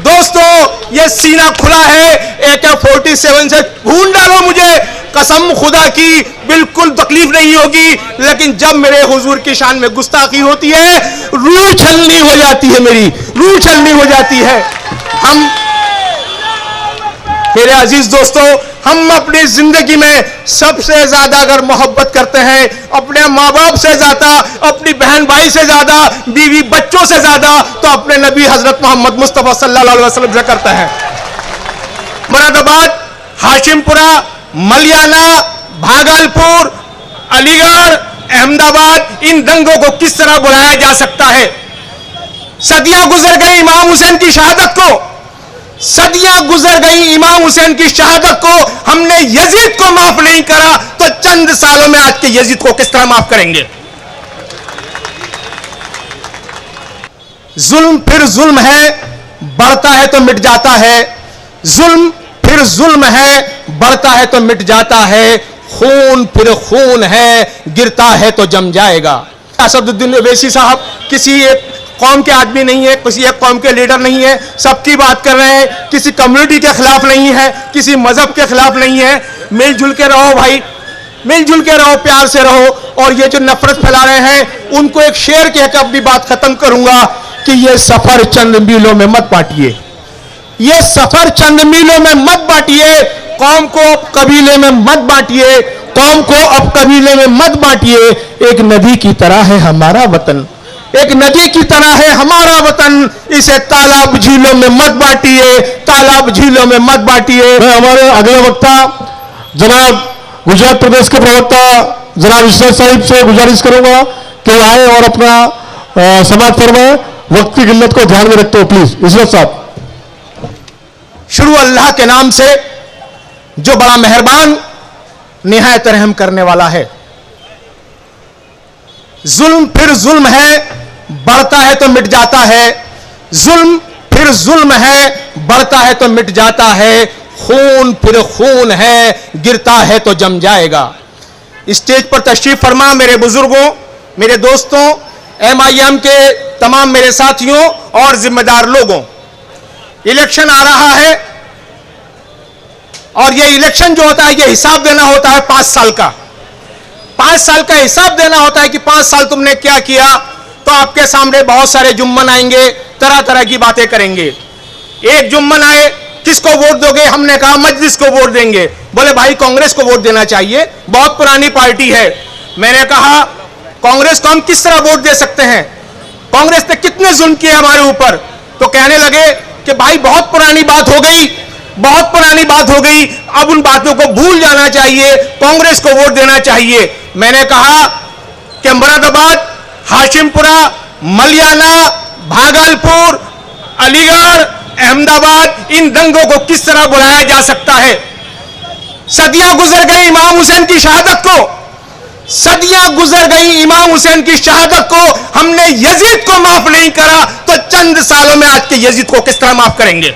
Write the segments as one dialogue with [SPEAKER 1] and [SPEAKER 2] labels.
[SPEAKER 1] दोस्तों ये सीना खुला है, AK-47 से भून डालो मुझे, कसम खुदा की बिल्कुल तकलीफ नहीं होगी, लेकिन जब मेरे हुजूर की शान में गुस्ताखी होती है रूह छलनी हो जाती है, मेरी रूह छलनी हो जाती है। हम मेरे अजीज दोस्तों, हम अपनी जिंदगी में सबसे ज्यादा अगर मोहब्बत करते हैं अपने माँ बाप से ज्यादा, अपनी बहन भाई से ज्यादा, बीवी बच्चों से ज्यादा, तो अपने नबी हजरत मोहम्मद मुस्तफा सल्लल्लाहु अलैहि वसल्लम से करते हैं। मुरादाबाद, हाशिमपुरा, मलियाना, भागलपुर, अलीगढ़, अहमदाबाद, इन दंगों को किस तरह बुलाया जा सकता है? सदियां गुजर गई इमाम हुसैन की शहादत को, सदियां गुजर गई इमाम हुसैन की शहादत को, हमने यजीद को माफ नहीं करा, तो चंद सालों में आज के यजीद को किस तरह माफ करेंगे? जुल्म फिर जुल्म है, बढ़ता है तो मिट जाता है। जुल्म फिर जुल्म है, बढ़ता है तो मिट जाता है। खून फिर खून है, गिरता है तो जम जाएगा। असदुद्दीन ओवैसी साहब किसी एक कौम के आदमी नहीं है, किसी एक कौम के लीडर नहीं है, सबकी बात कर रहे हैं, किसी कम्युनिटी के खिलाफ नहीं है, किसी मजहब के खिलाफ नहीं है। मिलजुल के रहो भाई, मिलजुल के रहो, प्यार से रहो। और ये जो नफरत फैला रहे हैं उनको एक शेर कहकर अपनी बात खत्म करूंगा कि ये सफर चंद मीलों में मत बांटिए, ये सफर चंद मीलों में मत बांटिए। कौम को अब कबीले में मत बांटिए, कौम को अब कबीले में मत बांटिए। एक नदी की तरह है हमारा वतन, एक नदी की तरह है हमारा वतन, इसे तालाब झीलों में मत बांटिए, तालाब झीलों में मत बांटिए।
[SPEAKER 2] मैं हमारे अगले वक्ता जनाब गुजरात प्रदेश के प्रवक्ता जनाब इशरत साहिब से गुजारिश करूंगा कि आए और अपना समाप्त फरमाए। वक्त की किल्लत को ध्यान में रखते हो प्लीज इशरत साहब।
[SPEAKER 1] शुरू अल्लाह के नाम से जो बड़ा मेहरबान निहायत रहम करने वाला है। जुल्म फिर जुल्म है, बढ़ता है तो मिट जाता है। जुल्म फिर जुल्म है, बढ़ता है तो मिट जाता है। खून फिर खून है, गिरता है तो जम जाएगा। स्टेज पर तशरीफ फरमा मेरे बुजुर्गों, मेरे दोस्तों, MIM के तमाम मेरे साथियों और जिम्मेदार लोगों, इलेक्शन आ रहा है और ये इलेक्शन जो होता है ये हिसाब देना होता है 5 साल का। 5 साल का हिसाब देना होता है कि 5 साल तुमने क्या किया। तो आपके सामने बहुत सारे जुम्मन आएंगे, तरह तरह की बातें करेंगे। एक जुम्मन आए, किसको वोट दोगे? हमने कहा मजलिस को वोट देंगे। बोले भाई कांग्रेस को वोट देना चाहिए, बहुत पुरानी पार्टी है। मैंने कहा कांग्रेस को हम किस तरह वोट दे सकते हैं, कांग्रेस ने कितने जुल्म किए हमारे ऊपर। तो कहने लगे कि भाई बहुत पुरानी बात हो गई, बहुत पुरानी बात हो गई, अब उन बातों को भूल जाना चाहिए, कांग्रेस को वोट देना चाहिए। मैंने कहा कि मुरादाबाद, हाशिमपुरा, मलियाना, भागलपुर, अलीगढ़, अहमदाबाद, इन दंगों को किस तरह बुलाया जा सकता है? सदियां गुजर गई इमाम हुसैन की शहादत को, सदियां गुजर गई इमाम हुसैन की शहादत को, हमने यजीद को माफ नहीं करा, तो चंद सालों में आज के यजीद को किस तरह माफ करेंगे?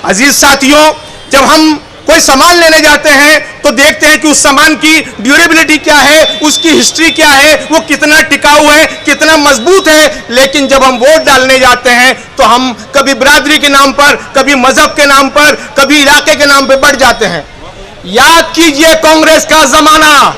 [SPEAKER 1] अजीज साथियों, जब हम कोई सामान लेने जाते हैं तो देखते हैं कि उस सामान की ड्यूरेबिलिटी क्या है, उसकी हिस्ट्री क्या है, वो कितना टिकाऊ है, कितना मजबूत है। लेकिन जब हम वोट डालने जाते हैं तो हम कभी बिरादरी के नाम पर, कभी मजहब के नाम पर, कभी इलाके के नाम पर बढ़ जाते हैं। याद कीजिए कांग्रेस का जमाना,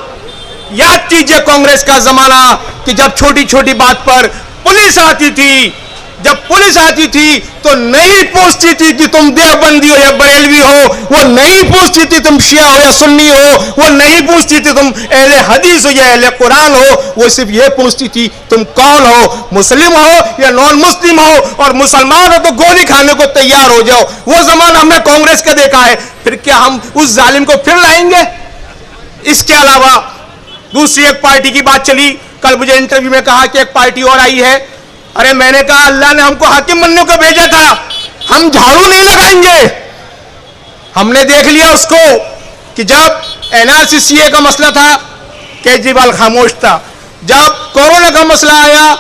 [SPEAKER 1] याद कीजिए कांग्रेस का जमाना कि जब छोटी छोटी बात पर पुलिस आती थी, जब पुलिस आती थी तो नहीं पूछती थी कि तुम देवबंदी हो या बरेलवी हो, वो नहीं पूछती थी तुम शिया हो या सुन्नी हो, वो नहीं पूछती थी तुम अहले हदीस हो या अहले कुरान हो, वो सिर्फ ये पूछती थी तुम कौन हो, मुस्लिम हो या नॉन मुस्लिम हो, और मुसलमान हो तो गोली खाने को तैयार हो जाओ। वो जमाना हमने कांग्रेस का देखा है। फिर क्या हम उस जालिम को फिर लाएंगे? इसके अलावा दूसरी एक पार्टी की बात चली, कल मुझे इंटरव्यू में कहा कि एक पार्टी और आई है। अरे मैंने कहा अल्लाह ने हमको हाकिम बनने को भेजा था, हम झाड़ू नहीं लगाएंगे। हमने देख लिया उसको कि जब NRC CA का मसला था केजरीवाल खामोश था, जब कोरोना का मसला आया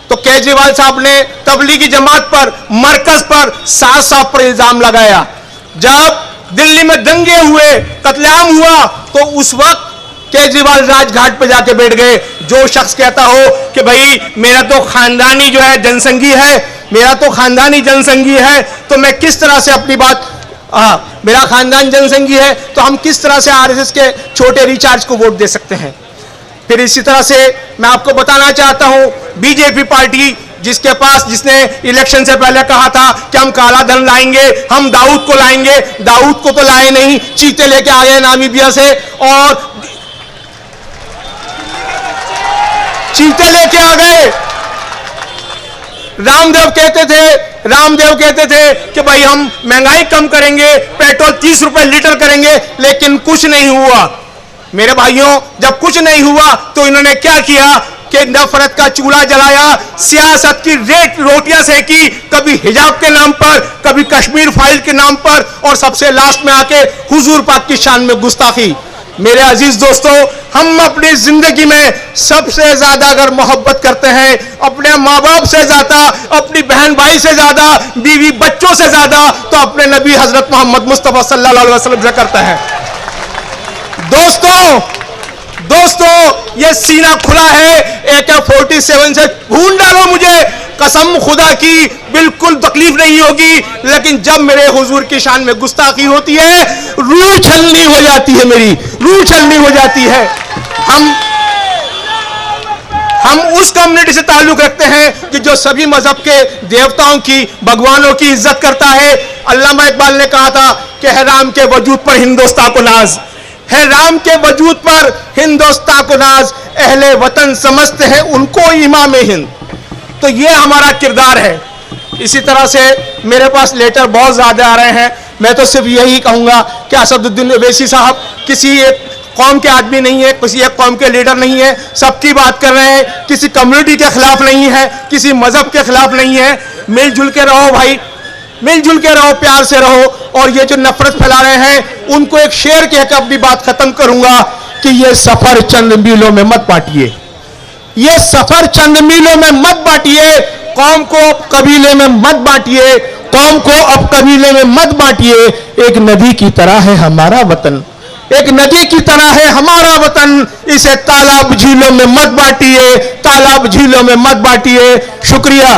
[SPEAKER 1] तो केजरीवाल साहब ने तबलीगी जमात पर, मरकज पर साफ साफ पर इल्जाम लगाया। जब दिल्ली में दंगे हुए, कत्लेआम हुआ, तो उस वक्त केजरीवाल राजघाट पे जाके बैठ गए। जो शख्स कहता हो कि भाई मेरा तो खानदानी जो है जनसंघी है, मेरा तो खानदानी जनसंघी है, तो मैं किस तरह से अपनी बात, मेरा खानदान जनसंघी है तो हम किस तरह से आरएसएस के छोटे रिचार्ज को वोट दे सकते हैं। फिर इसी तरह से मैं आपको बताना चाहता हूं, बीजेपी पार्टी जिसने इलेक्शन से पहले कहा था कि हम काला धन लाएंगे, हम दाऊद को लाएंगे, दाऊद को तो लाए नहीं, चीते लेके आ गए नामीबिया से, और चीते लेके आ गए। रामदेव कहते थे कि भाई हम महंगाई कम करेंगे, पेट्रोल 30 रुपए लीटर करेंगे, लेकिन कुछ नहीं हुआ। मेरे भाइयों, जब कुछ नहीं हुआ तो इन्होंने क्या किया कि नफरत का चूल्हा जलाया, सियासत की रोटियां सेकी, कभी हिजाब के नाम पर, कभी कश्मीर फाइल के नाम पर, और सबसे लास्ट में आके हुजूर पाक की शान में गुस्ताखी। मेरे अजीज दोस्तों, हम अपनी जिंदगी में सबसे ज्यादा अगर मोहब्बत करते हैं अपने माँ बाप से ज्यादा, अपनी बहन भाई से ज्यादा, बीवी बच्चों से ज्यादा, तो अपने नबी हजरत मोहम्मद मुस्तफा सल्लल्लाहु अलैहि वसल्लम से करते हैं। दोस्तों, ये सीना खुला है, AK-47 से ढूंढ डालो मुझे, कसम खुदा की बिल्कुल तकलीफ नहीं होगी, लेकिन जब मेरे हुजूर की शान में गुस्ताखी होती है, रूह छलनी हो जाती है, मेरी रूह छलनी हो जाती है। हम उस कम्युनिटी से ताल्लुक रखते हैं कि जो सभी मजहब के देवताओं की, भगवानों की इज्जत करता है। अल्लामा इकबाल ने कहा था कि है राम के वजूद पर हिंदुस्तान को नाज, है राम के वजूद पर हिंदुस्तान को नाज, अहले वतन समझते हैं उनको इमाम हिंद। तो ये हमारा किरदार है। इसी तरह से मेरे पास लेटर बहुत ज्यादा आ रहे हैं। मैं तो सिर्फ यही कहूंगा कि असदुद्दीन ओवैसी साहब किसी एक कौम के आदमी नहीं है, किसी एक कौम के लीडर नहीं है, सबकी बात कर रहे हैं, किसी कम्युनिटी के खिलाफ नहीं है, किसी मजहब के खिलाफ नहीं है। मिलजुल के रहो भाई, मिलजुल के रहो, प्यार से रहो। और ये जो नफरत फैला रहे हैं उनको एक शेर कहकर अपनी बात खत्म करूंगा कि ये सफर चंद मीलों में मत बांटिए, ये सफर चंद मीलों में मत बांटिए, कौम को कबीले में मत बांटिए, कौम को अब कबीले में मत बांटिए। एक नदी की तरह है हमारा वतन, एक नदी की तरह है हमारा वतन, इसे तालाब झीलों में मत बांटिए, तालाब झीलों में मत बांटिए। शुक्रिया।